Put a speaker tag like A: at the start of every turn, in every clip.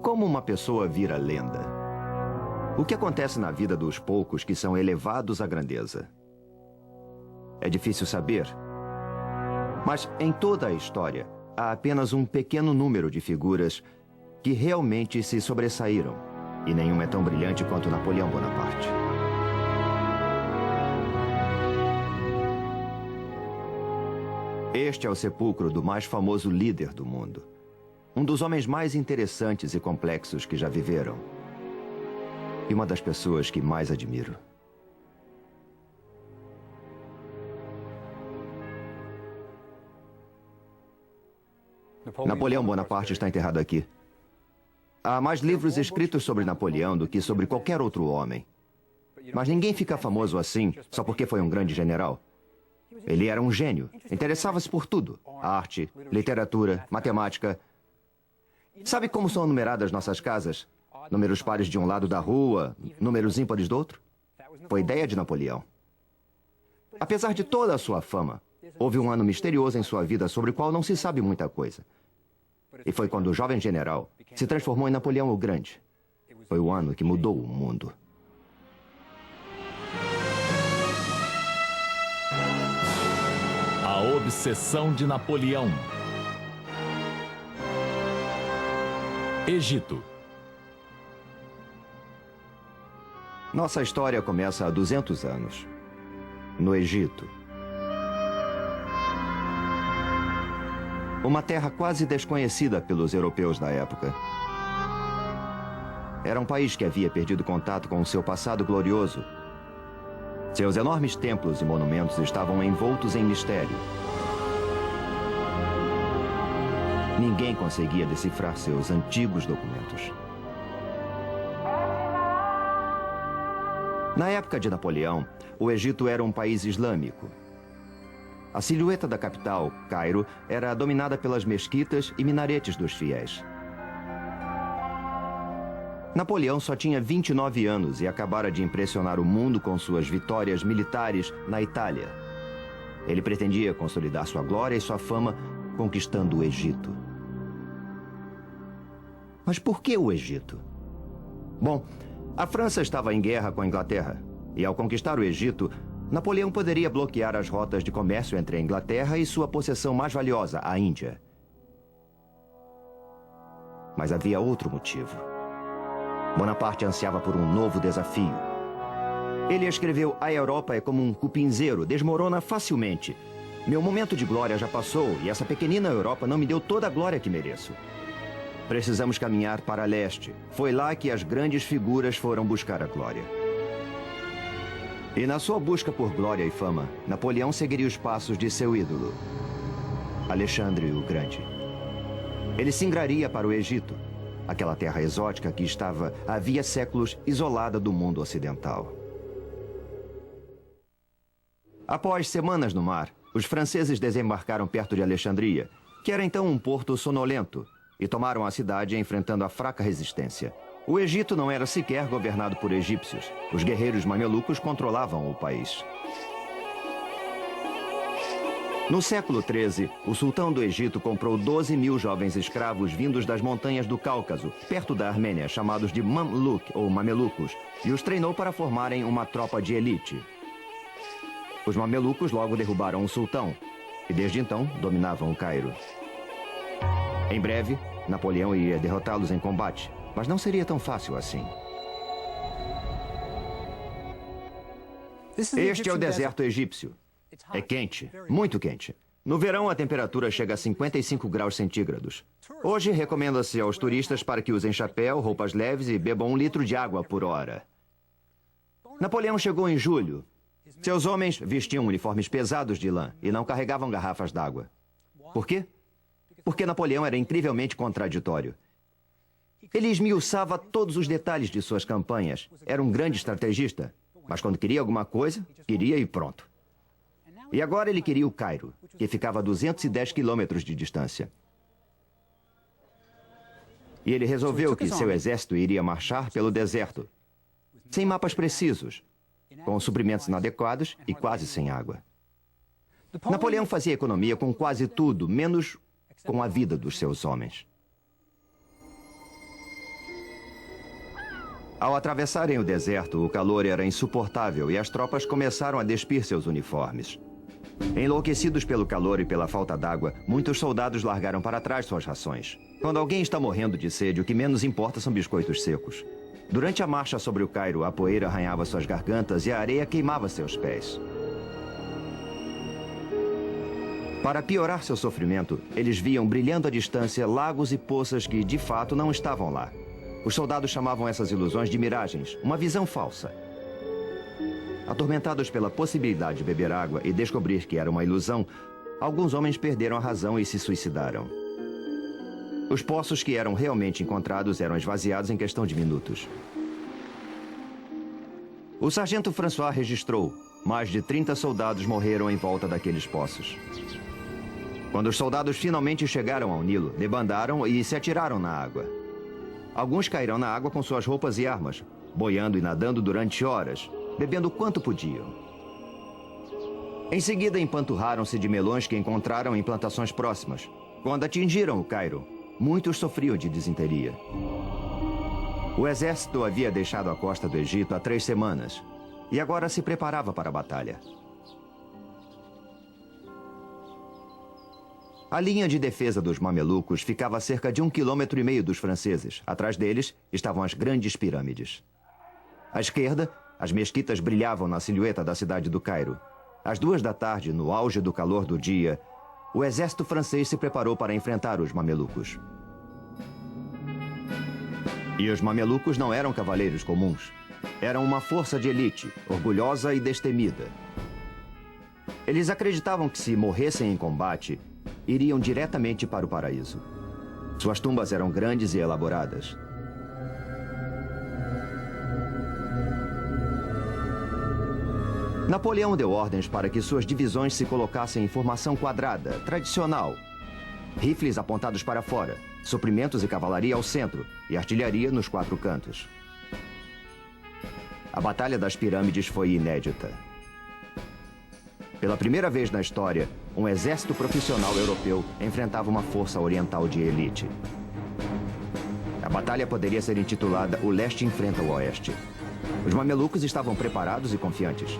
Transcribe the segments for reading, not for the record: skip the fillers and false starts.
A: Como uma pessoa vira lenda? O que acontece na vida dos poucos que são elevados à grandeza? É difícil saber. Mas em toda a história, há apenas um pequeno número de figuras que realmente se sobressaíram. E nenhuma é tão brilhante quanto Napoleão Bonaparte. Este é o sepulcro do mais famoso líder do mundo. Um dos homens mais interessantes e complexos que já viveram. E uma das pessoas que mais admiro. Napoleão Bonaparte está enterrado aqui. Há mais livros escritos sobre Napoleão do que sobre qualquer outro homem. Mas ninguém fica famoso assim só porque foi um grande general. Ele era um gênio. Interessava-se por tudo. Arte, literatura, matemática. Sabe como são numeradas nossas casas? Números pares de um lado da rua, números ímpares do outro? Foi ideia de Napoleão. Apesar de toda a sua fama, houve um ano misterioso em sua vida sobre o qual não se sabe muita coisa. E foi quando o jovem general se transformou em Napoleão o Grande. Foi o ano que mudou o mundo.
B: A obsessão de Napoleão. Egito.
A: Nossa história começa há 200 anos, no Egito. Uma terra quase desconhecida pelos europeus da época. Era um país que havia perdido contato com seu passado glorioso. Seus enormes templos e monumentos estavam envoltos em mistério. Ninguém conseguia decifrar seus antigos documentos. Na época de Napoleão, o Egito era um país islâmico. A silhueta da capital, Cairo, era dominada pelas mesquitas e minaretes dos fiéis. Napoleão só tinha 29 anos e acabara de impressionar o mundo com suas vitórias militares na Itália. Ele pretendia consolidar sua glória e sua fama conquistando o Egito. Mas por que o Egito? Bom, a França estava em guerra com a Inglaterra, e ao conquistar o Egito, Napoleão poderia bloquear as rotas de comércio entre a Inglaterra e sua possessão mais valiosa, a Índia. Mas havia outro motivo. Bonaparte ansiava por um novo desafio. Ele escreveu: "A Europa é como um cupinzeiro, desmorona facilmente. Meu momento de glória já passou e essa pequenina Europa não me deu toda a glória que mereço. Precisamos caminhar para leste. Foi lá que as grandes figuras foram buscar a glória." E na sua busca por glória e fama, Napoleão seguiria os passos de seu ídolo, Alexandre o Grande. Ele singraria para o Egito, aquela terra exótica que estava, havia séculos, isolada do mundo ocidental. Após semanas no mar, os franceses desembarcaram perto de Alexandria, que era então um porto sonolento, e tomaram a cidade enfrentando a fraca resistência. O Egito não era sequer governado por egípcios. Os guerreiros mamelucos controlavam o país. No século XIII, o sultão do Egito comprou 12.000 jovens escravos vindos das montanhas do Cáucaso, perto da Armênia, chamados de Mamluk ou mamelucos, e os treinou para formarem uma tropa de elite. Os mamelucos logo derrubaram o sultão, e desde então dominavam o Cairo. Em breve, Napoleão iria derrotá-los em combate, mas não seria tão fácil assim. Este é o deserto egípcio. É quente, muito quente. No verão, a temperatura chega a 55 graus centígrados. Hoje, recomenda-se aos turistas para que usem chapéu, roupas leves e bebam 1 litro de água por hora. Napoleão chegou em julho. Seus homens vestiam uniformes pesados de lã e não carregavam garrafas d'água. Por quê? Porque Napoleão era incrivelmente contraditório. Ele esmiuçava todos os detalhes de suas campanhas. Era um grande estrategista, mas quando queria alguma coisa, queria e pronto. E agora ele queria o Cairo, que ficava a 210 quilômetros de distância. E ele resolveu que seu exército iria marchar pelo deserto, sem mapas precisos, com suprimentos inadequados e quase sem água. Napoleão fazia economia com quase tudo, menos com a vida dos seus homens. Ao atravessarem o deserto, o calor era insuportável e as tropas começaram a despir seus uniformes. Enlouquecidos pelo calor e pela falta d'água, muitos soldados largaram para trás suas rações. Quando alguém está morrendo de sede, o que menos importa são biscoitos secos. Durante a marcha sobre o Cairo, a poeira arranhava suas gargantas e a areia queimava seus pés. Para piorar seu sofrimento, eles viam brilhando à distância lagos e poças que, de fato, não estavam lá. Os soldados chamavam essas ilusões de miragens, uma visão falsa. Atormentados pela possibilidade de beber água e descobrir que era uma ilusão, alguns homens perderam a razão e se suicidaram. Os poços que eram realmente encontrados eram esvaziados em questão de minutos. O sargento François registrou: mais de 30 soldados morreram em volta daqueles poços. Quando os soldados finalmente chegaram ao Nilo, debandaram e se atiraram na água. Alguns caíram na água com suas roupas e armas, boiando e nadando durante horas, bebendo quanto podiam. Em seguida, empanturraram-se de melões que encontraram em plantações próximas. Quando atingiram o Cairo, muitos sofriam de disenteria. O exército havia deixado a costa do Egito há 3 semanas e agora se preparava para a batalha. A linha de defesa dos mamelucos ficava a cerca de 1,5 km dos franceses. Atrás deles estavam as grandes pirâmides. À esquerda, as mesquitas brilhavam na silhueta da cidade do Cairo. Às 2 da tarde, no auge do calor do dia, o exército francês se preparou para enfrentar os mamelucos. E os mamelucos não eram cavaleiros comuns. Eram uma força de elite, orgulhosa e destemida. Eles acreditavam que, se morressem em combate, iriam diretamente para o paraíso. Suas tumbas eram grandes e elaboradas. Napoleão deu ordens para que suas divisões se colocassem em formação quadrada, tradicional. Rifles apontados para fora, suprimentos e cavalaria ao centro e artilharia nos 4 cantos. A Batalha das Pirâmides foi inédita. Pela primeira vez na história, um exército profissional europeu enfrentava uma força oriental de elite. A batalha poderia ser intitulada O Leste enfrenta o Oeste. Os mamelucos estavam preparados e confiantes.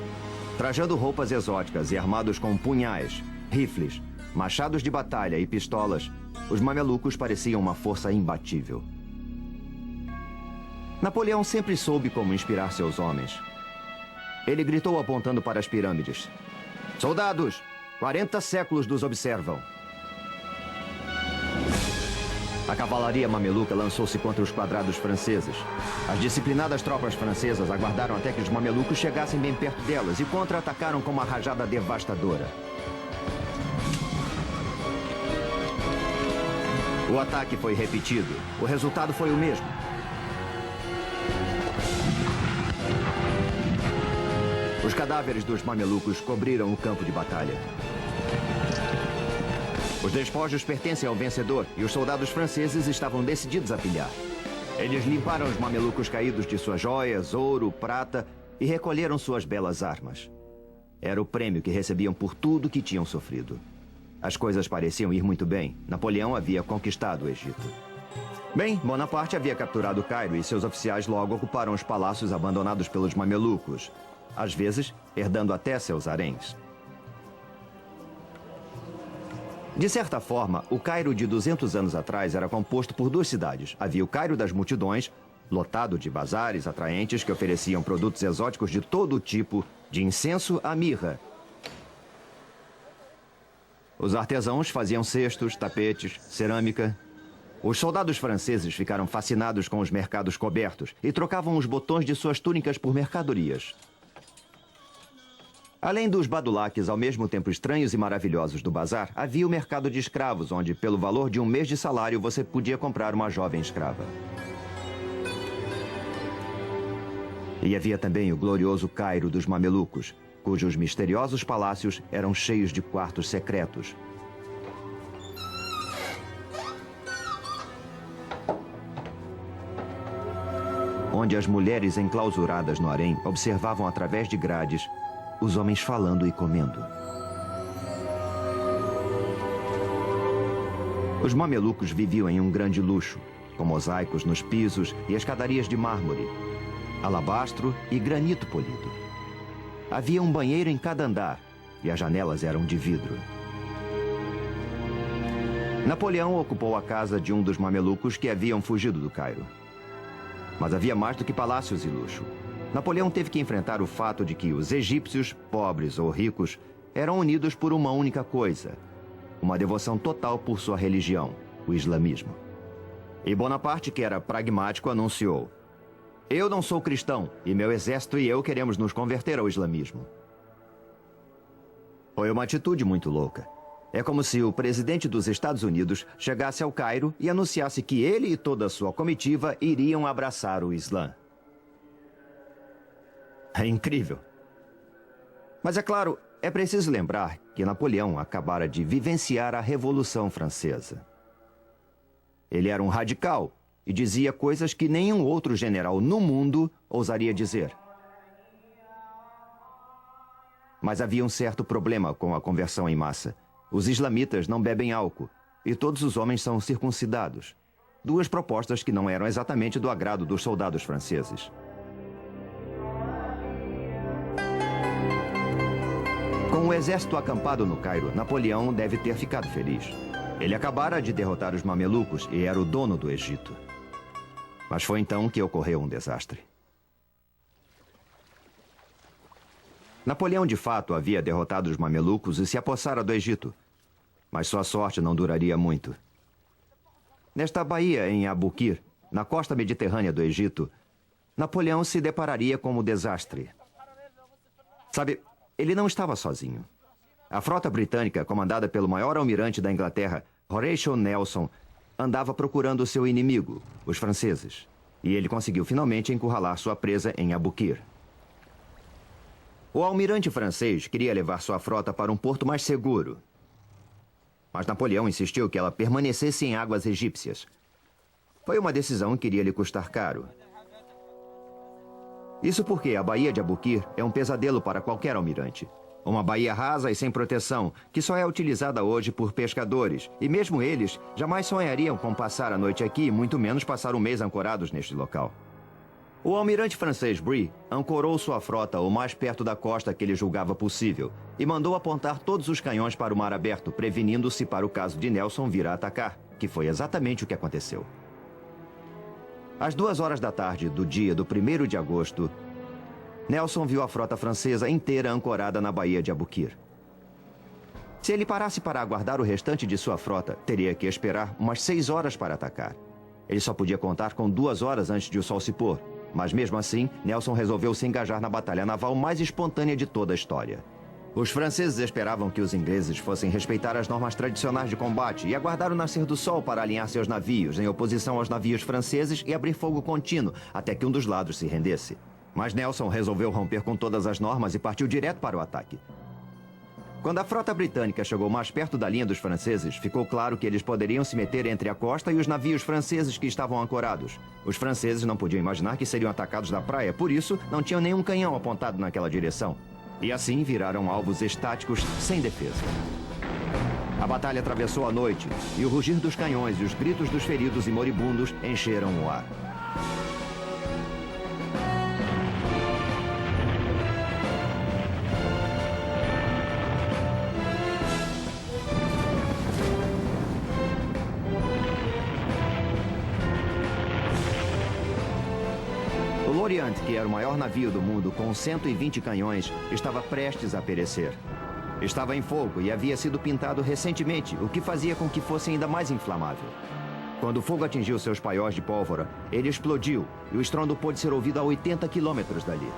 A: Trajando roupas exóticas e armados com punhais, rifles, machados de batalha e pistolas, os mamelucos pareciam uma força imbatível. Napoleão sempre soube como inspirar seus homens. Ele gritou apontando para as pirâmides: "Soldados, 40 séculos nos observam." A cavalaria mameluca lançou-se contra os quadrados franceses. As disciplinadas tropas francesas aguardaram até que os mamelucos chegassem bem perto delas e contra-atacaram com uma rajada devastadora. O ataque foi repetido. O resultado foi o mesmo. Os cadáveres dos mamelucos cobriram o campo de batalha. Os despojos pertencem ao vencedor e os soldados franceses estavam decididos a pilhar. Eles limparam os mamelucos caídos de suas joias, ouro, prata e recolheram suas belas armas. Era o prêmio que recebiam por tudo que tinham sofrido. As coisas pareciam ir muito bem. Napoleão havia conquistado o Egito. Bem, Bonaparte havia capturado Cairo e seus oficiais logo ocuparam os palácios abandonados pelos mamelucos, às vezes herdando até seus haréns. De certa forma, o Cairo de 200 anos atrás era composto por 2 cidades. Havia o Cairo das multidões, lotado de bazares atraentes que ofereciam produtos exóticos de todo tipo, de incenso à mirra. Os artesãos faziam cestos, tapetes, cerâmica. Os soldados franceses ficaram fascinados com os mercados cobertos e trocavam os botões de suas túnicas por mercadorias. Além dos badulaques ao mesmo tempo estranhos e maravilhosos do bazar, havia o mercado de escravos, onde, pelo valor de 1 mês de salário, você podia comprar uma jovem escrava. E havia também o glorioso Cairo dos mamelucos, cujos misteriosos palácios eram cheios de quartos secretos. Onde as mulheres enclausuradas no harém observavam através de grades os homens falando e comendo. Os mamelucos viviam em um grande luxo. com mosaicos nos pisos e escadarias de mármore, alabastro e granito polido. Havia um banheiro em cada andar e as janelas eram de vidro. Napoleão ocupou a casa de um dos mamelucos que haviam fugido do Cairo. Mas havia mais do que palácios e luxo. Napoleão teve que enfrentar o fato de que os egípcios, pobres ou ricos, eram unidos por uma única coisa: uma devoção total por sua religião, o islamismo. E Bonaparte, que era pragmático, anunciou: "Eu não sou cristão, e meu exército e eu queremos nos converter ao islamismo." Foi uma atitude muito louca. É como se o presidente dos Estados Unidos chegasse ao Cairo e anunciasse que ele e toda a sua comitiva iriam abraçar o Islã. É incrível. Mas é claro, é preciso lembrar que Napoleão acabara de vivenciar a Revolução Francesa. Ele era um radical e dizia coisas que nenhum outro general no mundo ousaria dizer. Mas havia um certo problema com a conversão em massa. Os islamitas não bebem álcool e todos os homens são circuncidados. Duas propostas que não eram exatamente do agrado dos soldados franceses. Com o exército acampado no Cairo, Napoleão deve ter ficado feliz. Ele acabara de derrotar os mamelucos e era o dono do Egito. Mas foi então que ocorreu um desastre. Napoleão, de fato, havia derrotado os mamelucos e se apossara do Egito. Mas sua sorte não duraria muito. Nesta baía em Abukir, na costa mediterrânea do Egito, Napoleão se depararia com o desastre. Sabe, ele não estava sozinho. A frota britânica, comandada pelo maior almirante da Inglaterra, Horatio Nelson, andava procurando seu inimigo, os franceses. E ele conseguiu finalmente encurralar sua presa em Abukir. O almirante francês queria levar sua frota para um porto mais seguro. Mas Napoleão insistiu que ela permanecesse em águas egípcias. Foi uma decisão que iria lhe custar caro. Isso porque a Baía de Abukir é um pesadelo para qualquer almirante. Uma baía rasa e sem proteção, que só é utilizada hoje por pescadores. E mesmo eles jamais sonhariam com passar a noite aqui, muito menos passar um mês ancorados neste local. O almirante francês Brie ancorou sua frota o mais perto da costa que ele julgava possível e mandou apontar todos os canhões para o mar aberto, prevenindo-se para o caso de Nelson vir a atacar, que foi exatamente o que aconteceu. Às 2 horas da tarde do dia do 1º de agosto, Nelson viu a frota francesa inteira ancorada na Baía de Abukir. Se ele parasse para aguardar o restante de sua frota, teria que esperar umas 6 horas para atacar. Ele só podia contar com 2 horas antes de o sol se pôr. Mas mesmo assim, Nelson resolveu se engajar na batalha naval mais espontânea de toda a história. Os franceses esperavam que os ingleses fossem respeitar as normas tradicionais de combate e aguardar o nascer do sol para alinhar seus navios, em oposição aos navios franceses, e abrir fogo contínuo, até que um dos lados se rendesse. Mas Nelson resolveu romper com todas as normas e partiu direto para o ataque. Quando a frota britânica chegou mais perto da linha dos franceses, ficou claro que eles poderiam se meter entre a costa e os navios franceses que estavam ancorados. Os franceses não podiam imaginar que seriam atacados da praia, por isso não tinham nenhum canhão apontado naquela direção. E assim viraram alvos estáticos sem defesa. A batalha atravessou a noite e o rugir dos canhões e os gritos dos feridos e moribundos encheram o ar. O Orient, que era o maior navio do mundo com 120 canhões, estava prestes a perecer. Estava em fogo e havia sido pintado recentemente, o que fazia com que fosse ainda mais inflamável. Quando o fogo atingiu seus paióis de pólvora, ele explodiu e o estrondo pôde ser ouvido a 80 quilômetros dali.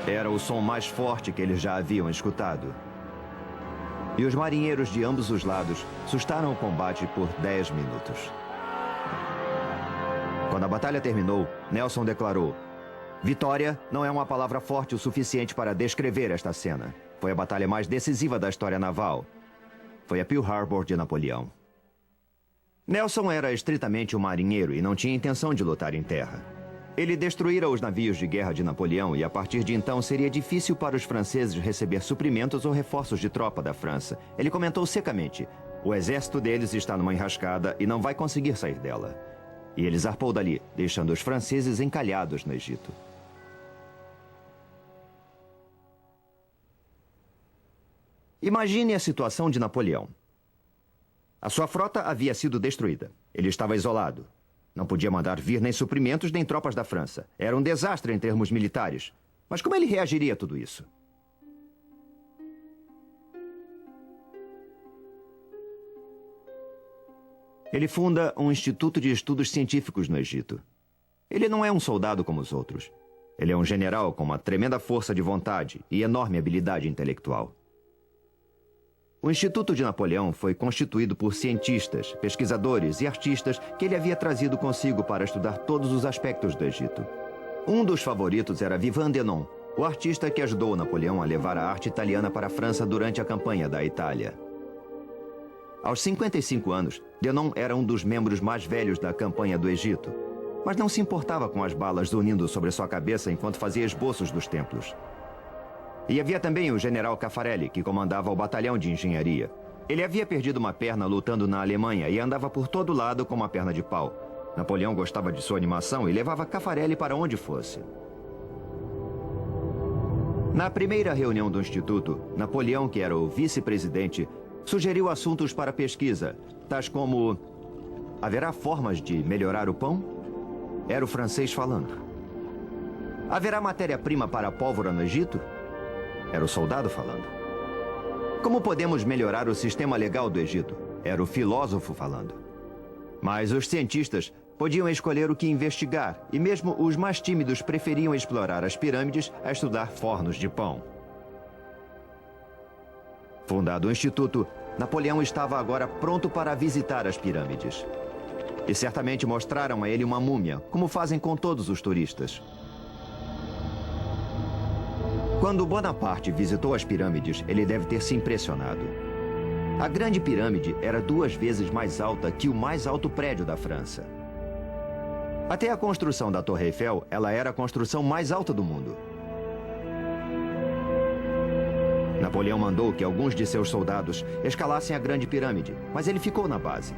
A: Era o som mais forte que eles já haviam escutado. E os marinheiros de ambos os lados sustaram o combate por 10 minutos. Quando a batalha terminou, Nelson declarou: "Vitória não é uma palavra forte o suficiente para descrever esta cena. Foi a batalha mais decisiva da história naval. Foi a Pearl Harbor de Napoleão." Nelson era estritamente um marinheiro e não tinha intenção de lutar em terra. Ele destruíra os navios de guerra de Napoleão e a partir de então seria difícil para os franceses receber suprimentos ou reforços de tropa da França. Ele comentou secamente: "O exército deles está numa enrascada e não vai conseguir sair dela." e ele zarpou dali, deixando os franceses encalhados no Egito. Imagine a situação de Napoleão. A sua frota havia sido destruída. Ele estava isolado. Não podia mandar vir nem suprimentos nem tropas da França. Era um desastre em termos militares. Mas como ele reagiria a tudo isso? Ele funda um instituto de estudos científicos no Egito. Ele não é um soldado como os outros. Ele é um general com uma tremenda força de vontade e enorme habilidade intelectual. O Instituto de Napoleão foi constituído por cientistas, pesquisadores e artistas que ele havia trazido consigo para estudar todos os aspectos do Egito. Um dos favoritos era Vivant Denon, o artista que ajudou Napoleão a levar a arte italiana para a França durante a campanha da Itália. Aos 55 anos, Denon era um dos membros mais velhos da campanha do Egito, mas não se importava com as balas zunindo sobre sua cabeça enquanto fazia esboços dos templos. E havia também o general Caffarelli, que comandava o batalhão de engenharia. Ele havia perdido uma perna lutando na Alemanha e andava por todo lado com uma perna de pau. Napoleão gostava de sua animação e levava Caffarelli para onde fosse. Na primeira reunião do Instituto, Napoleão, que era o vice-presidente, sugeriu assuntos para pesquisa, tais como: haverá formas de melhorar o pão? Era o francês falando. Haverá matéria-prima para a pólvora no Egito? Era o soldado falando. Como podemos melhorar o sistema legal do Egito? Era o filósofo falando. Mas os cientistas podiam escolher o que investigar, e mesmo os mais tímidos preferiam explorar as pirâmides a estudar fornos de pão. Fundado o Instituto, Napoleão estava agora pronto para visitar as pirâmides. E certamente mostraram a ele uma múmia, como fazem com todos os turistas. Quando Bonaparte visitou as pirâmides, ele deve ter se impressionado. A Grande Pirâmide era 2 vezes mais alta que o mais alto prédio da França. Até a construção da Torre Eiffel, ela era a construção mais alta do mundo. Napoleão mandou que alguns de seus soldados escalassem a Grande Pirâmide, mas ele ficou na base.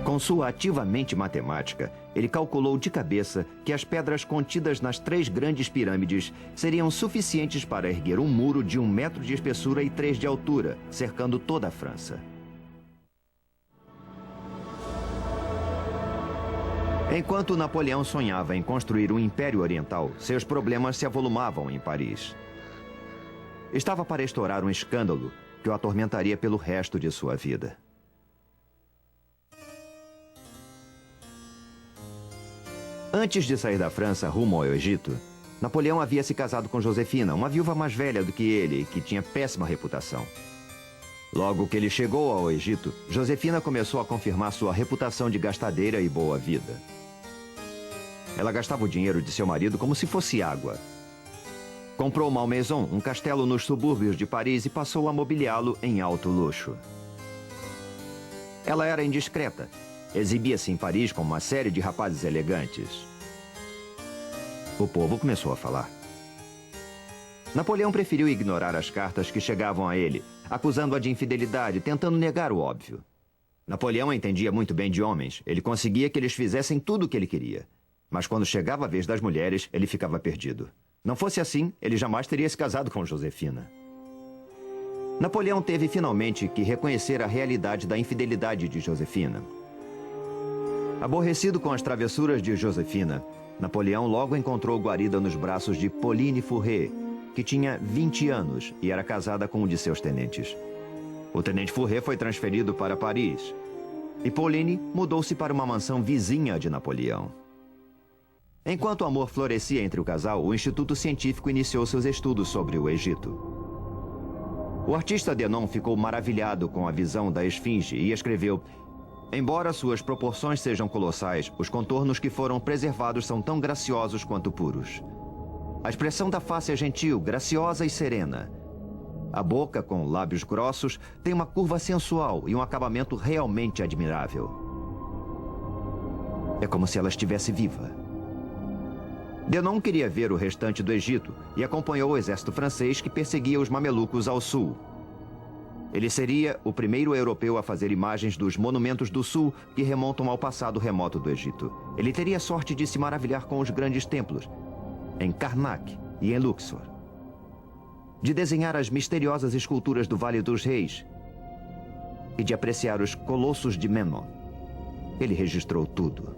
A: Com sua ativamente matemática, ele calculou de cabeça que as pedras contidas nas 3 grandes pirâmides seriam suficientes para erguer um muro de 1 metro de espessura e 3 de altura, cercando toda a França. Enquanto Napoleão sonhava em construir um Império Oriental, seus problemas se avolumavam em Paris. Estava para estourar um escândalo que o atormentaria pelo resto de sua vida. Antes de sair da França rumo ao Egito, Napoleão havia se casado com Josefina, uma viúva mais velha do que ele, que tinha péssima reputação. Logo que ele chegou ao Egito, Josefina começou a confirmar sua reputação de gastadeira e boa vida. Ela gastava o dinheiro de seu marido como se fosse água. Comprou Malmaison, um castelo nos subúrbios de Paris, e passou a mobiliá-lo em alto luxo. Ela era indiscreta. Exibia-se em Paris com uma série de rapazes elegantes. O povo começou a falar. Napoleão preferiu ignorar as cartas que chegavam a ele, acusando-a de infidelidade, tentando negar o óbvio. Napoleão entendia muito bem de homens. Ele conseguia que eles fizessem tudo o que ele queria. Mas quando chegava a vez das mulheres, ele ficava perdido. Não fosse assim, ele jamais teria se casado com Josefina. Napoleão teve finalmente que reconhecer a realidade da infidelidade de Josefina. Aborrecido com as travessuras de Josefina, Napoleão logo encontrou guarida nos braços de Pauline Fourré, que tinha 20 anos e era casada com um de seus tenentes. O tenente Fourré foi transferido para Paris e Pauline mudou-se para uma mansão vizinha de Napoleão. Enquanto o amor florescia entre o casal, o Instituto Científico iniciou seus estudos sobre o Egito. O artista Denon ficou maravilhado com a visão da esfinge e escreveu: embora suas proporções sejam colossais, os contornos que foram preservados são tão graciosos quanto puros. A expressão da face é gentil, graciosa e serena. A boca, com lábios grossos, tem uma curva sensual e um acabamento realmente admirável. É como se ela estivesse viva. Denon queria ver o restante do Egito e acompanhou o exército francês que perseguia os mamelucos ao sul. Ele seria o primeiro europeu a fazer imagens dos monumentos do sul que remontam ao passado remoto do Egito. Ele teria sorte de se maravilhar com os grandes templos, em Karnak e em Luxor. De desenhar as misteriosas esculturas do Vale dos Reis e de apreciar os colossos de Memnon. Ele registrou tudo.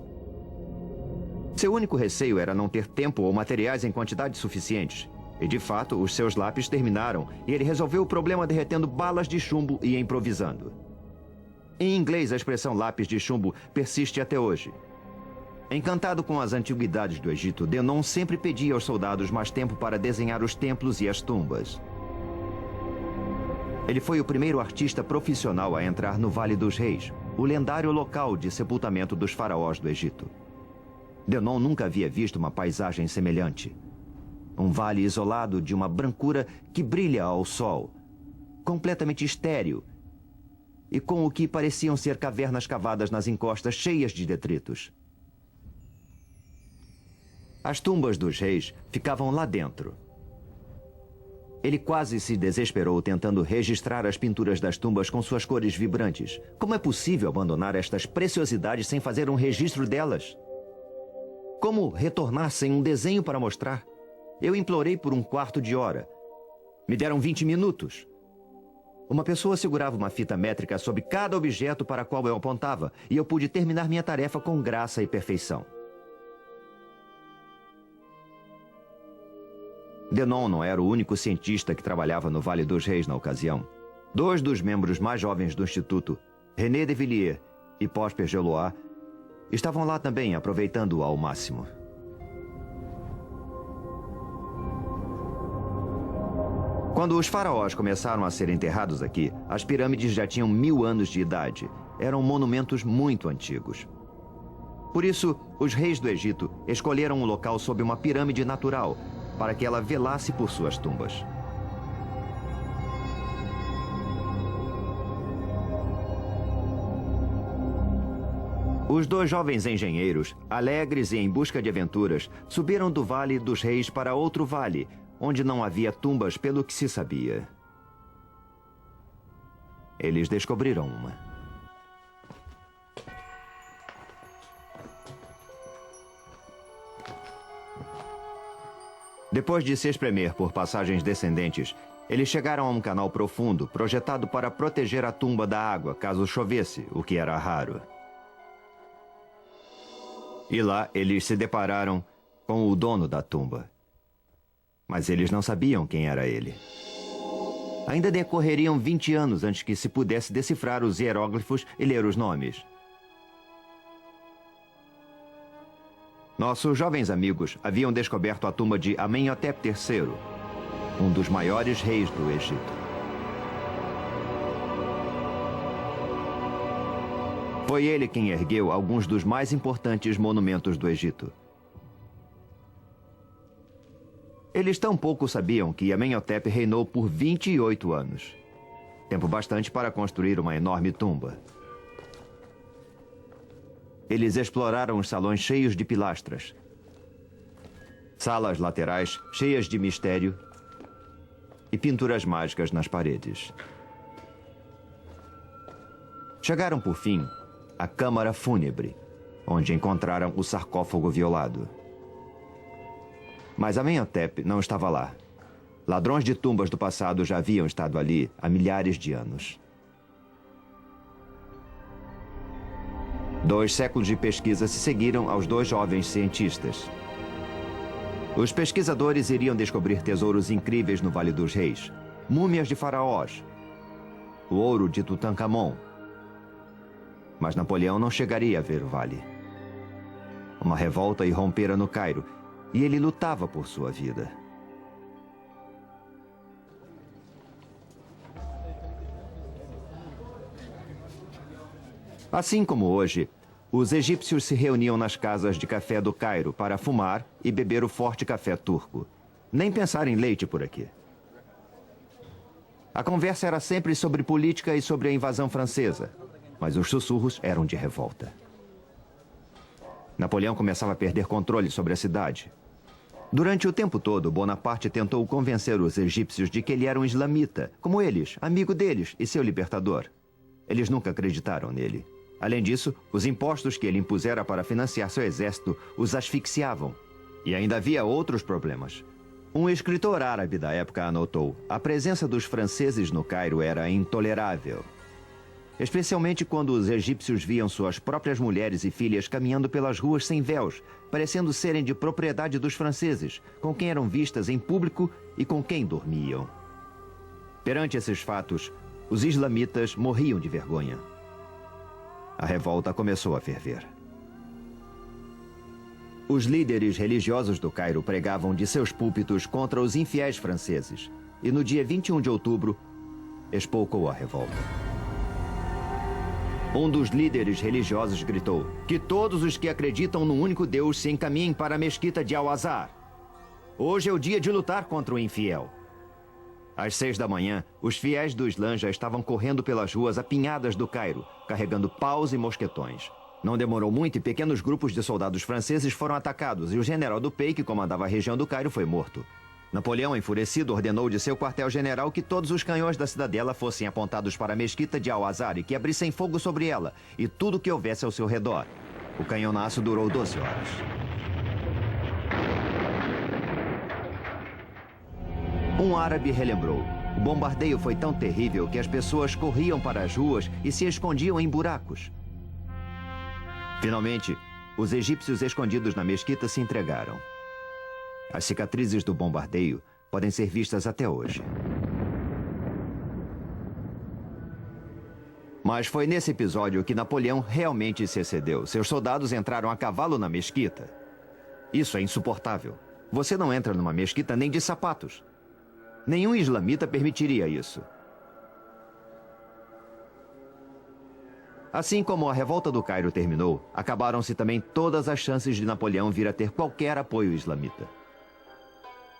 A: Seu único receio era não ter tempo ou materiais em quantidades suficientes. E, de fato, os seus lápis terminaram e ele resolveu o problema derretendo balas de chumbo e improvisando. Em inglês, a expressão lápis de chumbo persiste até hoje. Encantado com as antiguidades do Egito, Denon sempre pedia aos soldados mais tempo para desenhar os templos e as tumbas. Ele foi o primeiro artista profissional a entrar no Vale dos Reis, o lendário local de sepultamento dos faraós do Egito. Denon nunca havia visto uma paisagem semelhante. Um vale isolado de uma brancura que brilha ao sol, completamente estéril, e com o que pareciam ser cavernas cavadas nas encostas cheias de detritos. As tumbas dos reis ficavam lá dentro. Ele quase se desesperou tentando registrar as pinturas das tumbas com suas cores vibrantes. Como é possível abandonar estas preciosidades sem fazer um registro delas? Como retornar sem um desenho para mostrar? Eu implorei por um quarto de hora. Me deram 20 minutos. Uma pessoa segurava uma fita métrica sobre cada objeto para qual eu apontava, e eu pude terminar minha tarefa com graça e perfeição. Denon não era o único cientista que trabalhava no Vale dos Reis na ocasião. 2 dos membros mais jovens do Instituto, René de Villiers e Prosper Gelois, estavam lá também, aproveitando-o ao máximo. Quando os faraós começaram a ser enterrados aqui, as pirâmides já tinham 1000 anos de idade. Eram monumentos muito antigos. Por isso, os reis do Egito escolheram um local sob uma pirâmide natural, para que ela velasse por suas tumbas. Os 2 jovens engenheiros, alegres e em busca de aventuras, subiram do Vale dos Reis para outro vale, onde não havia tumbas pelo que se sabia. Eles descobriram uma. Depois de se espremer por passagens descendentes, eles chegaram a um canal profundo, projetado para proteger a tumba da água, caso chovesse, o que era raro. E lá eles se depararam com o dono da tumba. Mas eles não sabiam quem era ele. Ainda decorreriam 20 anos antes que se pudesse decifrar os hieróglifos e ler os nomes. Nossos jovens amigos haviam descoberto a tumba de Amenhotep III, um dos maiores reis do Egito. Foi ele quem ergueu alguns dos mais importantes monumentos do Egito. Eles tampouco sabiam que Amenhotep reinou por 28 anos. Tempo bastante para construir uma enorme tumba. Eles exploraram os salões cheios de pilastras. Salas laterais cheias de mistério e pinturas mágicas nas paredes. Chegaram, por fim, à câmara fúnebre, onde encontraram o sarcófago violado. Mas Amenhotep não estava lá. Ladrões de tumbas do passado já haviam estado ali há milhares de anos. 2 séculos de pesquisa se seguiram aos 2 jovens cientistas. Os pesquisadores iriam descobrir tesouros incríveis no Vale dos Reis, múmias de faraós, o ouro de Tutankhamon. Mas Napoleão não chegaria a ver o vale. Uma revolta irrompera no Cairo, e ele lutava por sua vida. Assim como hoje, os egípcios se reuniam nas casas de café do Cairo para fumar e beber o forte café turco. Nem pensar em leite por aqui. A conversa era sempre sobre política e sobre a invasão francesa, mas os sussurros eram de revolta. Napoleão começava a perder controle sobre a cidade. Durante o tempo todo, Bonaparte tentou convencer os egípcios de que ele era um islamita, como eles, amigo deles e seu libertador. Eles nunca acreditaram nele. Além disso, os impostos que ele impusera para financiar seu exército os asfixiavam. E ainda havia outros problemas. Um escritor árabe da época anotou: a presença dos franceses no Cairo era intolerável. Especialmente quando os egípcios viam suas próprias mulheres e filhas caminhando pelas ruas sem véus, parecendo serem de propriedade dos franceses, com quem eram vistas em público e com quem dormiam. Perante esses fatos, os islamitas morriam de vergonha. A revolta começou a ferver. Os líderes religiosos do Cairo pregavam de seus púlpitos contra os infiéis franceses, e no dia 21 de outubro, espolcou a revolta. Um dos líderes religiosos gritou: que todos os que acreditam no único Deus se encaminhem para a mesquita de Al-Azhar. Hoje é o dia de lutar contra o infiel. Às 6 da manhã, os fiéis do Islã já estavam correndo pelas ruas apinhadas do Cairo, carregando paus e mosquetões. Não demorou muito e pequenos grupos de soldados franceses foram atacados e o general Dupey, que comandava a região do Cairo, foi morto. Napoleão, enfurecido, ordenou de seu quartel-general que todos os canhões da cidadela fossem apontados para a mesquita de Al-Azhar e que abrissem fogo sobre ela e tudo o que houvesse ao seu redor. O canhonaço durou 12 horas. Um árabe relembrou: o bombardeio foi tão terrível que as pessoas corriam para as ruas e se escondiam em buracos. Finalmente, os egípcios escondidos na mesquita se entregaram. As cicatrizes do bombardeio podem ser vistas até hoje. Mas foi nesse episódio que Napoleão realmente se excedeu. Seus soldados entraram a cavalo na mesquita. Isso é insuportável. Você não entra numa mesquita nem de sapatos. Nenhum islamita permitiria isso. Assim como a revolta do Cairo terminou, acabaram-se também todas as chances de Napoleão vir a ter qualquer apoio islamita.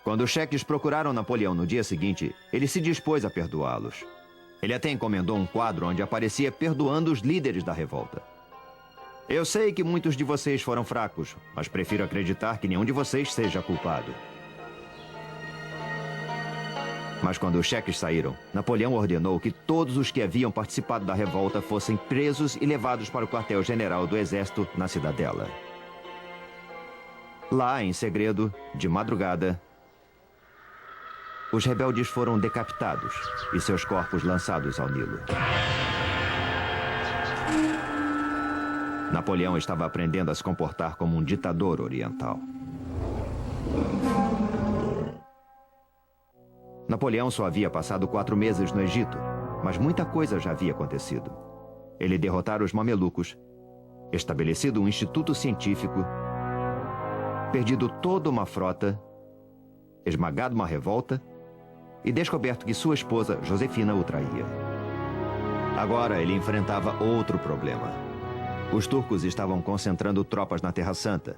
A: Quando os cheques procuraram Napoleão no dia seguinte, ele se dispôs a perdoá-los. Ele até encomendou um quadro onde aparecia perdoando os líderes da revolta. Eu sei que muitos de vocês foram fracos, mas prefiro acreditar que nenhum de vocês seja culpado. Mas quando os cheques saíram, Napoleão ordenou que todos os que haviam participado da revolta fossem presos e levados para o quartel-general do exército na cidadela. Lá, em segredo, de madrugada, os rebeldes foram decapitados e seus corpos lançados ao Nilo. Napoleão estava aprendendo a se comportar como um ditador oriental. Napoleão só havia passado 4 meses no Egito, mas muita coisa já havia acontecido. Ele derrotara os mamelucos, estabelecido um instituto científico, perdido toda uma frota, esmagado uma revolta e descoberto que sua esposa, Josefina, o traía. Agora ele enfrentava outro problema. Os turcos estavam concentrando tropas na Terra Santa.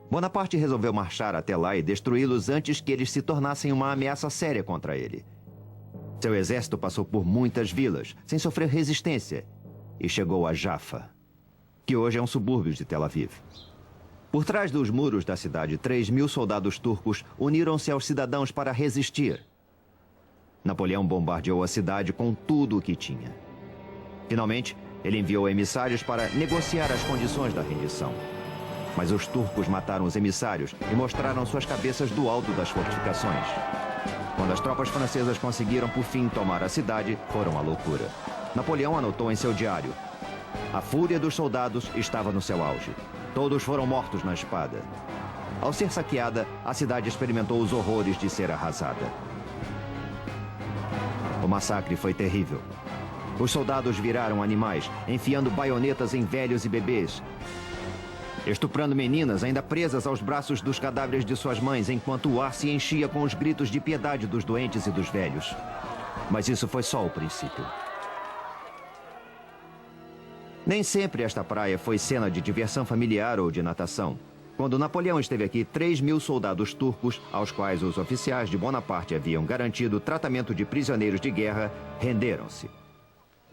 A: Bonaparte resolveu marchar até lá e destruí-los antes que eles se tornassem uma ameaça séria contra ele. Seu exército passou por muitas vilas, sem sofrer resistência, e chegou a Jaffa, que hoje é um subúrbio de Tel Aviv. Por trás dos muros da cidade, 3.000 soldados turcos uniram-se aos cidadãos para resistir. Napoleão bombardeou a cidade com tudo o que tinha. Finalmente, ele enviou emissários para negociar as condições da rendição. Mas os turcos mataram os emissários e mostraram suas cabeças do alto das fortificações. Quando as tropas francesas conseguiram, por fim, tomar a cidade, foram à loucura. Napoleão anotou em seu diário: a fúria dos soldados estava no seu auge. Todos foram mortos na espada. Ao ser saqueada, a cidade experimentou os horrores de ser arrasada. O massacre foi terrível. Os soldados viraram animais, enfiando baionetas em velhos e bebês, estuprando meninas ainda presas aos braços dos cadáveres de suas mães, enquanto o ar se enchia com os gritos de piedade dos doentes e dos velhos. Mas isso foi só o princípio. Nem sempre esta praia foi cena de diversão familiar ou de natação. Quando Napoleão esteve aqui, 3.000 soldados turcos, aos quais os oficiais de Bonaparte haviam garantido tratamento de prisioneiros de guerra, renderam-se.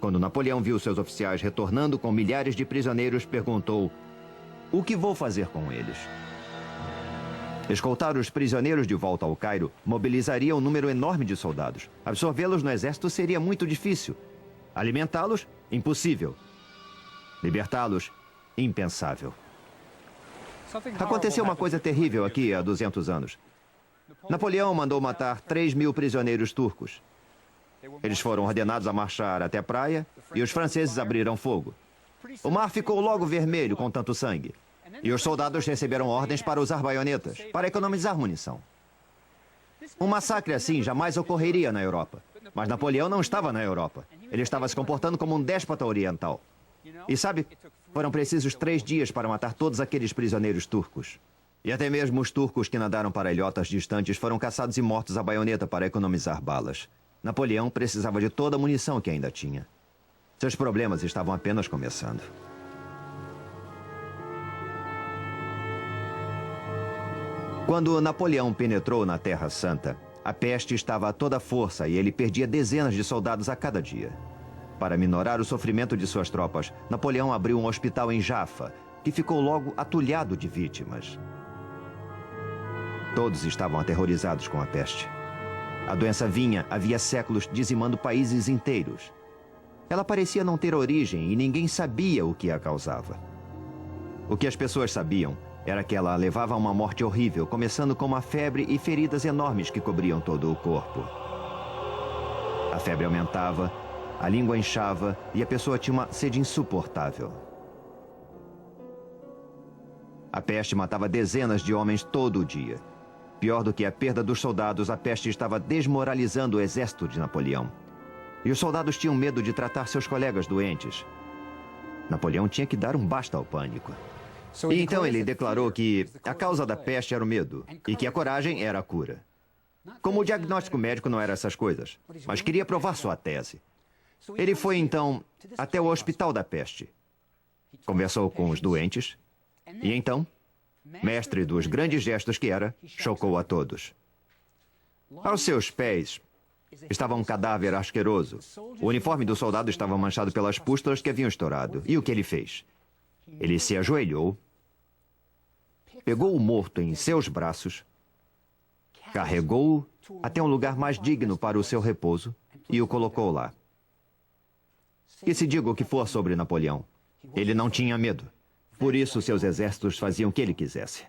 A: Quando Napoleão viu seus oficiais retornando com milhares de prisioneiros, perguntou: o que vou fazer com eles? Escoltar os prisioneiros de volta ao Cairo mobilizaria um número enorme de soldados. Absorvê-los no exército seria muito difícil. Alimentá-los, impossível. Libertá-los, impensável. Aconteceu uma coisa terrível aqui há 200 anos. Napoleão mandou matar 3.000 prisioneiros turcos. Eles foram ordenados a marchar até a praia e os franceses abriram fogo. O mar ficou logo vermelho com tanto sangue. E os soldados receberam ordens para usar baionetas, para economizar munição. Um massacre assim jamais ocorreria na Europa. Mas Napoleão não estava na Europa. Ele estava se comportando como um déspota oriental. E sabe, foram precisos 3 dias para matar todos aqueles prisioneiros turcos. E até mesmo os turcos que nadaram para ilhotas distantes foram caçados e mortos à baioneta para economizar balas. Napoleão precisava de toda a munição que ainda tinha. Seus problemas estavam apenas começando. Quando Napoleão penetrou na Terra Santa, a peste estava a toda força e ele perdia dezenas de soldados a cada dia. Para minorar o sofrimento de suas tropas, Napoleão abriu um hospital em Jaffa, que ficou logo atulhado de vítimas. Todos estavam aterrorizados com a peste. A doença vinha havia séculos dizimando países inteiros. Ela parecia não ter origem e ninguém sabia o que a causava. O que as pessoas sabiam era que ela levava a uma morte horrível, começando com uma febre e feridas enormes que cobriam todo o corpo. A febre aumentava, a língua inchava e a pessoa tinha uma sede insuportável. A peste matava dezenas de homens todo o dia. Pior do que a perda dos soldados, a peste estava desmoralizando o exército de Napoleão. E os soldados tinham medo de tratar seus colegas doentes. Napoleão tinha que dar um basta ao pânico. E então ele declarou que a causa da peste era o medo e que a coragem era a cura. Como o diagnóstico médico não era essas coisas, mas queria provar sua tese. Ele foi então até o hospital da peste. Conversou com os doentes e então, mestre dos grandes gestos que era, chocou a todos. Aos seus pés estava um cadáver asqueroso. O uniforme do soldado estava manchado pelas pústulas que haviam estourado. E o que ele fez? Ele se ajoelhou, pegou o morto em seus braços, carregou-o até um lugar mais digno para o seu repouso e o colocou lá. E se diga o que for sobre Napoleão, ele não tinha medo. Por isso, seus exércitos faziam o que ele quisesse.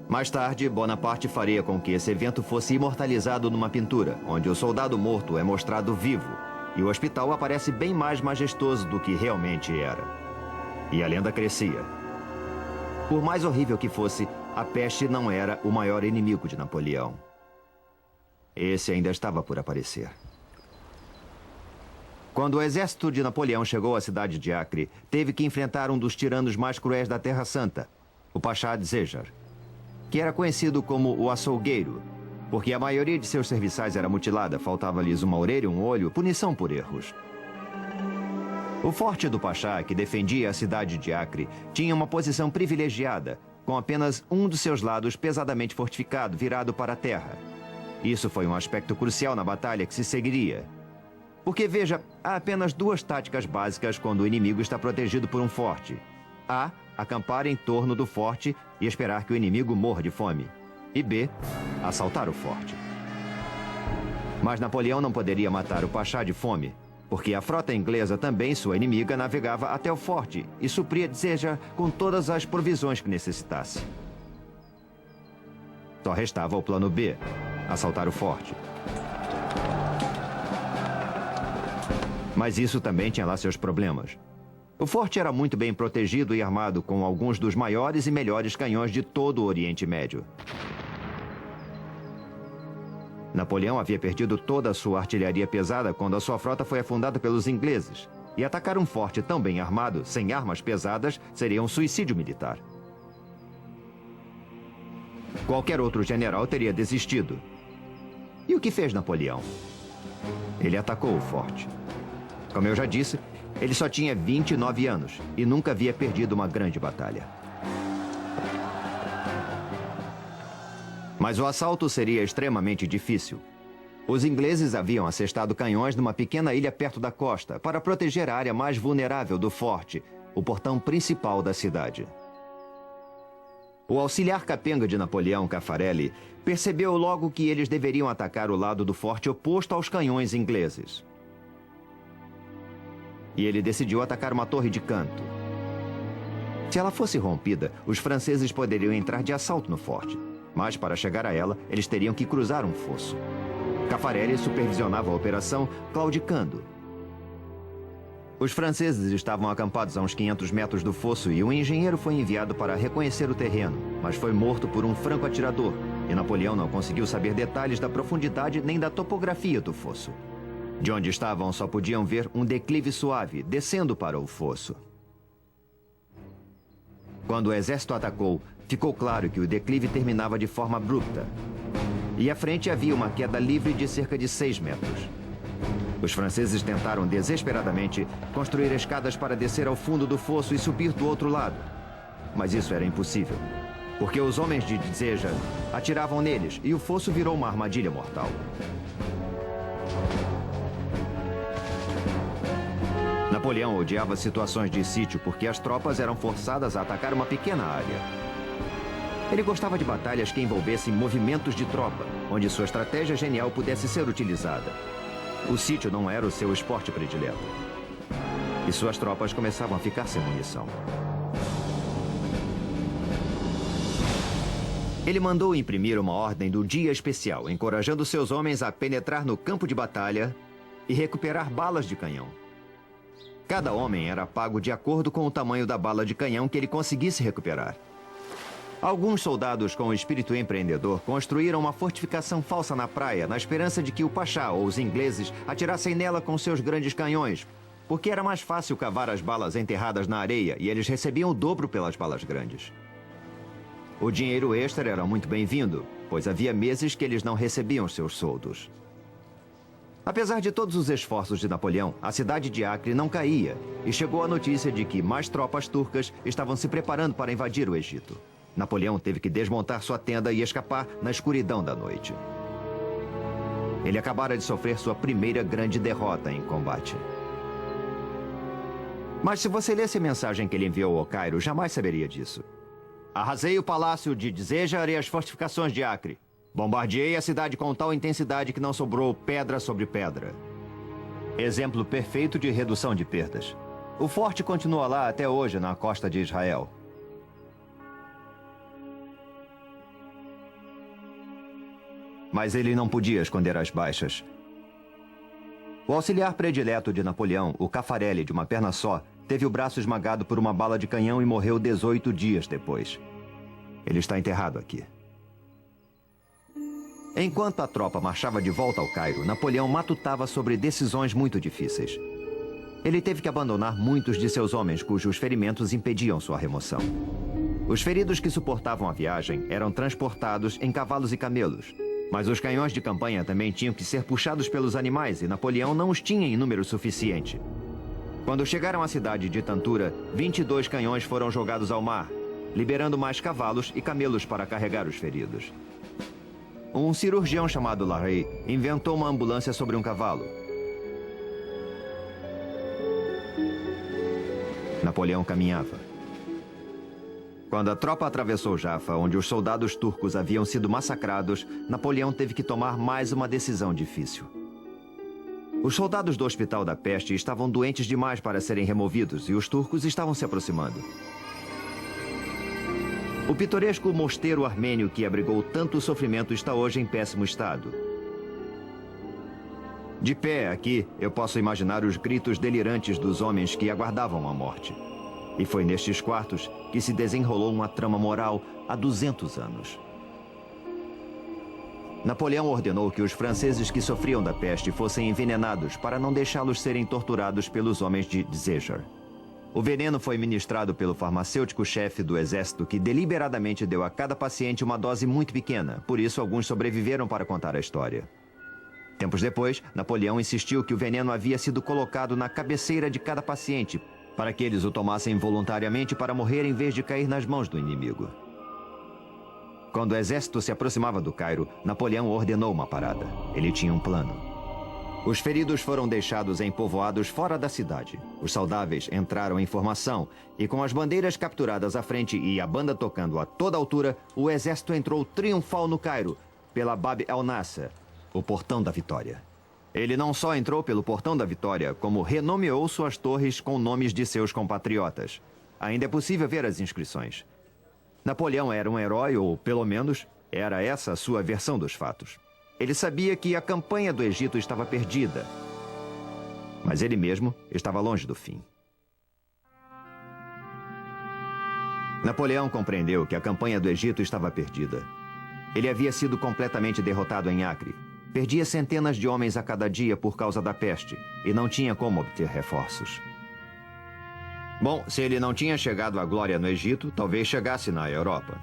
A: Mais tarde, Bonaparte faria com que esse evento fosse imortalizado numa pintura, onde o soldado morto é mostrado vivo e o hospital aparece bem mais majestoso do que realmente era. E a lenda crescia. Por mais horrível que fosse, a peste não era o maior inimigo de Napoleão. Esse ainda estava por aparecer. Quando o exército de Napoleão chegou à cidade de Acre, teve que enfrentar um dos tiranos mais cruéis da Terra Santa, o Pachá de Dzejar, que era conhecido como o açougueiro, porque a maioria de seus serviçais era mutilada, faltava-lhes uma orelha, um olho, punição por erros. O forte do Pachá, que defendia a cidade de Acre, tinha uma posição privilegiada, com apenas um dos seus lados pesadamente fortificado, virado para a terra. Isso foi um aspecto crucial na batalha que se seguiria. Porque, veja, há apenas 2 táticas básicas quando o inimigo está protegido por um forte. A, acampar em torno do forte e esperar que o inimigo morra de fome. E B, assaltar o forte. Mas Napoleão não poderia matar o Pachá de fome, porque a frota inglesa, também sua inimiga, navegava até o forte e supria Dzejar com todas as provisões que necessitasse. Só restava o plano B, assaltar o forte. Mas isso também tinha lá seus problemas. O forte era muito bem protegido e armado com alguns dos maiores e melhores canhões de todo o Oriente Médio. Napoleão havia perdido toda a sua artilharia pesada quando a sua frota foi afundada pelos ingleses. E atacar um forte tão bem armado, sem armas pesadas, seria um suicídio militar. Qualquer outro general teria desistido. E o que fez Napoleão? Ele atacou o forte. Como eu já disse, ele só tinha 29 anos e nunca havia perdido uma grande batalha. Mas o assalto seria extremamente difícil. Os ingleses haviam assestado canhões numa pequena ilha perto da costa para proteger a área mais vulnerável do forte, o portão principal da cidade. O auxiliar capenga de Napoleão, Caffarelli, percebeu logo que eles deveriam atacar o lado do forte oposto aos canhões ingleses. E ele decidiu atacar uma torre de canto. Se ela fosse rompida, os franceses poderiam entrar de assalto no forte. Mas para chegar a ela, eles teriam que cruzar um fosso. Caffarelli supervisionava a operação, claudicando. Os franceses estavam acampados a uns 500 metros do fosso e um engenheiro foi enviado para reconhecer o terreno, mas foi morto por um franco-atirador, e Napoleão não conseguiu saber detalhes da profundidade nem da topografia do fosso. De onde estavam só podiam ver um declive suave, descendo para o fosso. Quando o exército atacou, ficou claro que o declive terminava de forma abrupta. E à frente havia uma queda livre de cerca de 6 metros. Os franceses tentaram desesperadamente construir escadas para descer ao fundo do fosso e subir do outro lado. Mas isso era impossível, porque os homens de Dzéjar atiravam neles e o fosso virou uma armadilha mortal. Napoleão odiava situações de sítio porque as tropas eram forçadas a atacar uma pequena área. Ele gostava de batalhas que envolvessem movimentos de tropa, onde sua estratégia genial pudesse ser utilizada. O sítio não era o seu esporte predileto. E suas tropas começavam a ficar sem munição. Ele mandou imprimir uma ordem do dia especial, encorajando seus homens a penetrar no campo de batalha e recuperar balas de canhão. Cada homem era pago de acordo com o tamanho da bala de canhão que ele conseguisse recuperar. Alguns soldados com espírito empreendedor construíram uma fortificação falsa na praia, na esperança de que o Pachá ou os ingleses atirassem nela com seus grandes canhões, porque era mais fácil cavar as balas enterradas na areia e eles recebiam o dobro pelas balas grandes. O dinheiro extra era muito bem-vindo, pois havia meses que eles não recebiam seus soldos. Apesar de todos os esforços de Napoleão, a cidade de Acre não caía e chegou a notícia de que mais tropas turcas estavam se preparando para invadir o Egito. Napoleão teve que desmontar sua tenda e escapar na escuridão da noite. Ele acabara de sofrer sua primeira grande derrota em combate. Mas se você lesse a mensagem que ele enviou ao Cairo, jamais saberia disso. Arrasei o palácio de Dzéjar e as fortificações de Acre. Bombardeei a cidade com tal intensidade que não sobrou pedra sobre pedra. Exemplo perfeito de redução de perdas. O forte continua lá até hoje na costa de Israel. Mas ele não podia esconder as baixas. O auxiliar predileto de Napoleão, o Caffarelli, de uma perna só, teve o braço esmagado por uma bala de canhão e morreu 18 dias depois. Ele está enterrado aqui. Enquanto a tropa marchava de volta ao Cairo, Napoleão matutava sobre decisões muito difíceis. Ele teve que abandonar muitos de seus homens cujos ferimentos impediam sua remoção. Os feridos que suportavam a viagem eram transportados em cavalos e camelos. Mas os canhões de campanha também tinham que ser puxados pelos animais e Napoleão não os tinha em número suficiente. Quando chegaram à cidade de Tantura, 22 canhões foram jogados ao mar, liberando mais cavalos e camelos para carregar os feridos. Um cirurgião chamado Larrey inventou uma ambulância sobre um cavalo. Napoleão caminhava. Quando a tropa atravessou Jaffa, onde os soldados turcos haviam sido massacrados, Napoleão teve que tomar mais uma decisão difícil. Os soldados do Hospital da Peste estavam doentes demais para serem removidos e os turcos estavam se aproximando. O pitoresco mosteiro armênio que abrigou tanto sofrimento está hoje em péssimo estado. De pé aqui, eu posso imaginar os gritos delirantes dos homens que aguardavam a morte. E foi nestes quartos que se desenrolou uma trama moral há 200 anos. Napoleão ordenou que os franceses que sofriam da peste fossem envenenados para não deixá-los serem torturados pelos homens de Dzéjar. O veneno foi ministrado pelo farmacêutico-chefe do exército que deliberadamente deu a cada paciente uma dose muito pequena, por isso alguns sobreviveram para contar a história. Tempos depois, Napoleão insistiu que o veneno havia sido colocado na cabeceira de cada paciente, para que eles o tomassem voluntariamente para morrer em vez de cair nas mãos do inimigo. Quando o exército se aproximava do Cairo, Napoleão ordenou uma parada. Ele tinha um plano. Os feridos foram deixados em povoados fora da cidade. Os saudáveis entraram em formação e, com as bandeiras capturadas à frente e a banda tocando a toda altura, o exército entrou triunfal no Cairo, pela Bab el-Nasser, o Portão da Vitória. Ele não só entrou pelo Portão da Vitória, como renomeou suas torres com nomes de seus compatriotas. Ainda é possível ver as inscrições. Napoleão era um herói, ou pelo menos, era essa a sua versão dos fatos. Ele sabia que a campanha do Egito estava perdida. Mas ele mesmo estava longe do fim. Napoleão compreendeu que a campanha do Egito estava perdida. Ele havia sido completamente derrotado em Acre. Perdia centenas de homens a cada dia por causa da peste e não tinha como obter reforços. Bom, se ele não tinha chegado à glória no Egito, talvez chegasse na Europa.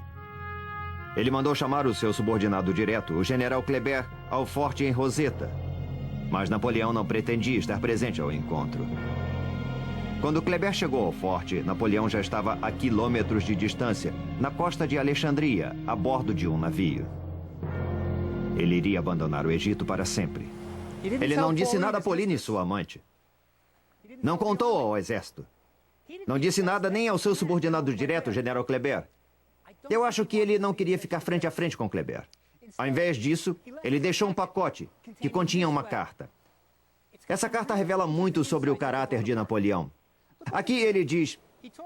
A: Ele mandou chamar o seu subordinado direto, o general Kleber, ao forte em Roseta. Mas Napoleão não pretendia estar presente ao encontro. Quando Kleber chegou ao forte, Napoleão já estava a quilômetros de distância, na costa de Alexandria, a bordo de um navio. Ele iria abandonar o Egito para sempre. Ele não disse nada a Pauline, sua amante. Não contou ao exército. Não disse nada nem ao seu subordinado direto, general Kleber. Eu acho que ele não queria ficar frente a frente com Kleber. Ao invés disso, ele deixou um pacote que continha uma carta. Essa carta revela muito sobre o caráter de Napoleão. Aqui ele diz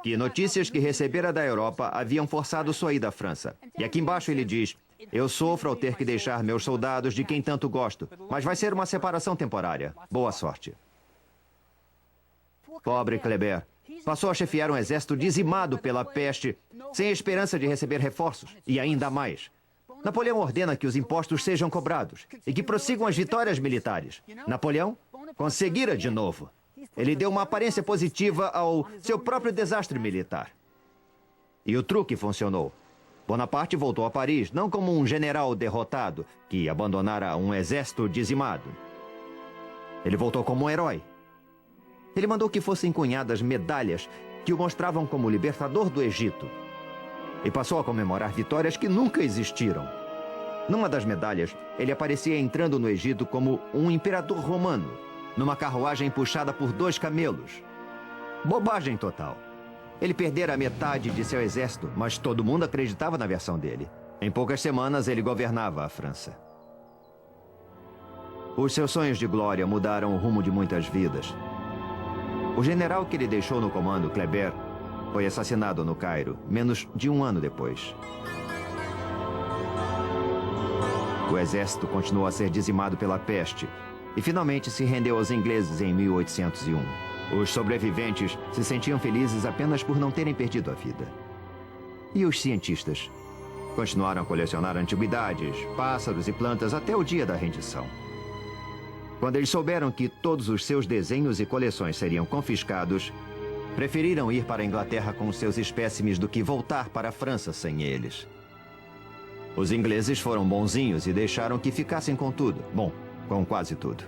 A: que notícias que recebera da Europa haviam forçado sua ida à França. E aqui embaixo ele diz: eu sofro ao ter que deixar meus soldados de quem tanto gosto, mas vai ser uma separação temporária. Boa sorte. Pobre Kleber. Passou a chefiar um exército dizimado pela peste, sem esperança de receber reforços, e ainda mais. Napoleão ordena que os impostos sejam cobrados e que prossigam as vitórias militares. Napoleão conseguira de novo. Ele deu uma aparência positiva ao seu próprio desastre militar. E o truque funcionou. Bonaparte voltou a Paris, não como um general derrotado que abandonara um exército dizimado. Ele voltou como um herói. Ele mandou que fossem cunhadas medalhas que o mostravam como libertador do Egito. E passou a comemorar vitórias que nunca existiram. Numa das medalhas, ele aparecia entrando no Egito como um imperador romano, numa carruagem puxada por 2 camelos. Bobagem total. Ele perdera a metade de seu exército, mas todo mundo acreditava na versão dele. Em poucas semanas, ele governava a França. Os seus sonhos de glória mudaram o rumo de muitas vidas. O general que ele deixou no comando, Kleber, foi assassinado no Cairo, menos de um ano depois. O exército continuou a ser dizimado pela peste e finalmente se rendeu aos ingleses em 1801. Os sobreviventes se sentiam felizes apenas por não terem perdido a vida. E os cientistas? Continuaram a colecionar antiguidades, pássaros e plantas até o dia da rendição. Quando eles souberam que todos os seus desenhos e coleções seriam confiscados, preferiram ir para a Inglaterra com seus espécimes do que voltar para a França sem eles. Os ingleses foram bonzinhos e deixaram que ficassem com tudo. Bom, com quase tudo.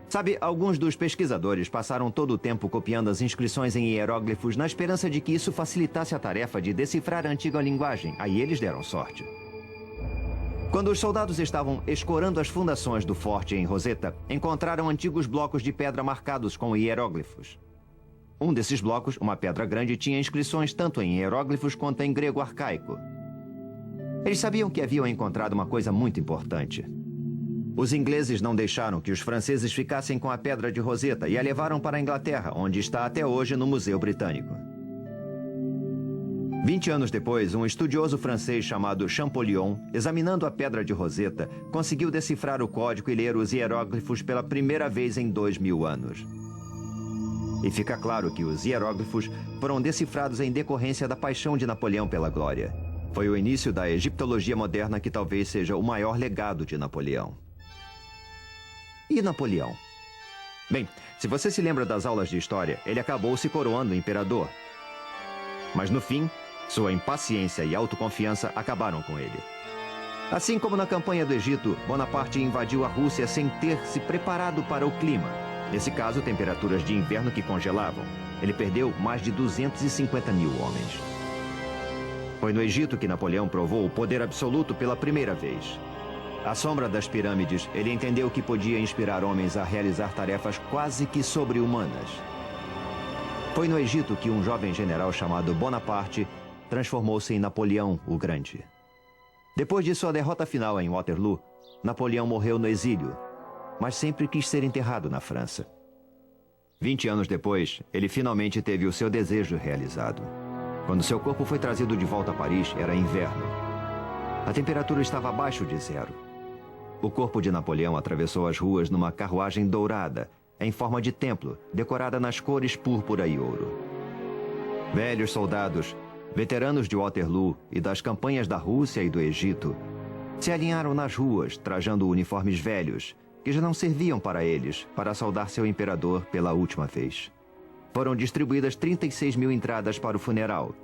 A: Sabe, alguns dos pesquisadores passaram todo o tempo copiando as inscrições em hieróglifos na esperança de que isso facilitasse a tarefa de decifrar a antiga linguagem. Aí eles deram sorte. Quando os soldados estavam escorando as fundações do forte em Roseta, encontraram antigos blocos de pedra marcados com hieróglifos. Um desses blocos, uma pedra grande, tinha inscrições tanto em hieróglifos quanto em grego arcaico. Eles sabiam que haviam encontrado uma coisa muito importante. Os ingleses não deixaram que os franceses ficassem com a pedra de Roseta e a levaram para a Inglaterra, onde está até hoje no Museu Britânico. 20 anos depois, um estudioso francês chamado Champollion, examinando a pedra de Roseta, conseguiu decifrar o código e ler os hieróglifos pela primeira vez em 2000 anos. E fica claro que os hieróglifos foram decifrados em decorrência da paixão de Napoleão pela glória. Foi o início da egiptologia moderna que talvez seja o maior legado de Napoleão. E Napoleão? Bem, se você se lembra das aulas de história, ele acabou se coroando imperador. Mas no fim, sua impaciência e autoconfiança acabaram com ele. Assim como na campanha do Egito, Bonaparte invadiu a Rússia sem ter se preparado para o clima. Nesse caso, temperaturas de inverno que congelavam. Ele perdeu mais de 250 mil homens. Foi no Egito que Napoleão provou o poder absoluto pela primeira vez. À sombra das pirâmides, ele entendeu que podia inspirar homens a realizar tarefas quase que sobre-humanas. Foi no Egito que um jovem general chamado Bonaparte transformou-se em Napoleão o Grande. Depois de sua derrota final em Waterloo, Napoleão morreu no exílio, mas sempre quis ser enterrado na França. 20 anos depois, ele finalmente teve o seu desejo realizado. Quando seu corpo foi trazido de volta a Paris, era inverno. A temperatura estava abaixo de zero. O corpo de Napoleão atravessou as ruas numa carruagem dourada, em forma de templo, decorada nas cores púrpura e ouro. Velhos soldados, veteranos de Waterloo e das campanhas da Rússia e do Egito, se alinharam nas ruas, trajando uniformes velhos, que já não serviam para eles, para saudar seu imperador pela última vez. Foram distribuídas 36 mil entradas para o funeral.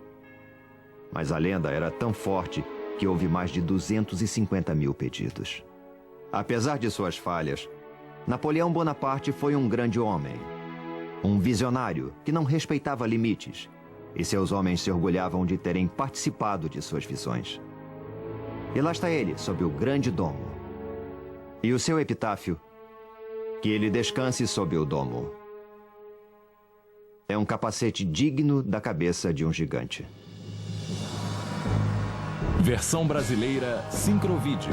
A: Mas a lenda era tão forte que houve mais de 250 mil pedidos. Apesar de suas falhas, Napoleão Bonaparte foi um grande homem. Um visionário que não respeitava limites. E seus homens se orgulhavam de terem participado de suas visões. E lá está ele, sob o grande domo. E o seu epitáfio: que ele descanse sob o domo. É um capacete digno da cabeça de um gigante.
B: Versão brasileira Sincrovídeo.